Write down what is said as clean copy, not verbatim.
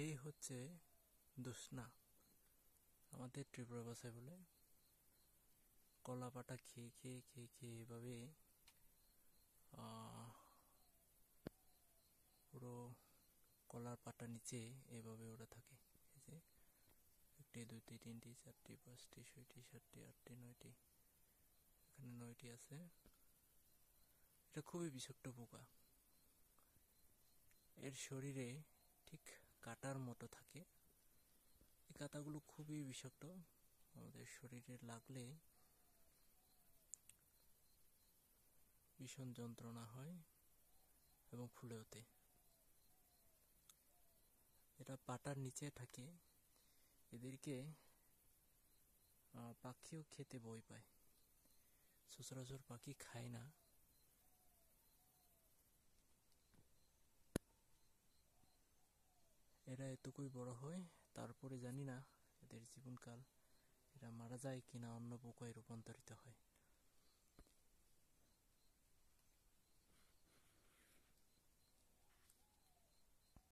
এই হচ্ছে দূষণা। আমাদের ত্রিপুরা ভাষায় বলে কলা পাতা খেয়ে খেয়ে খেয়ে খেয়ে এভাবে পুরো কলার পাতা নিচে এভাবে ওরা থাকে। এই যে 1টি 2টি 3টি 4টি 5টি 6টি 7টি 8টি 9টি, এখানে 9টি আছে। এটা খুবই বিষাক্ত পোকা। এর শরীরে ঠিক কাঁটার মতো থাকে। এই কাঁটাগুলো খুবই বিষাক্ত। আমাদের শরীরে লাগলে ভীষণ যন্ত্রণা হয় এবং ফুলে ওঠে। এটা পাতার নিচে থাকে। এদেরকে পাখিও খেতে ভয় পায়। সচরাচর পাখি খায় না। এরা এতটুকুই বড় হয়, তারপরে জানি না এদের জীবনকাল, এরা মারা যায় কিনা অন্য পোকায় রূপান্তরিত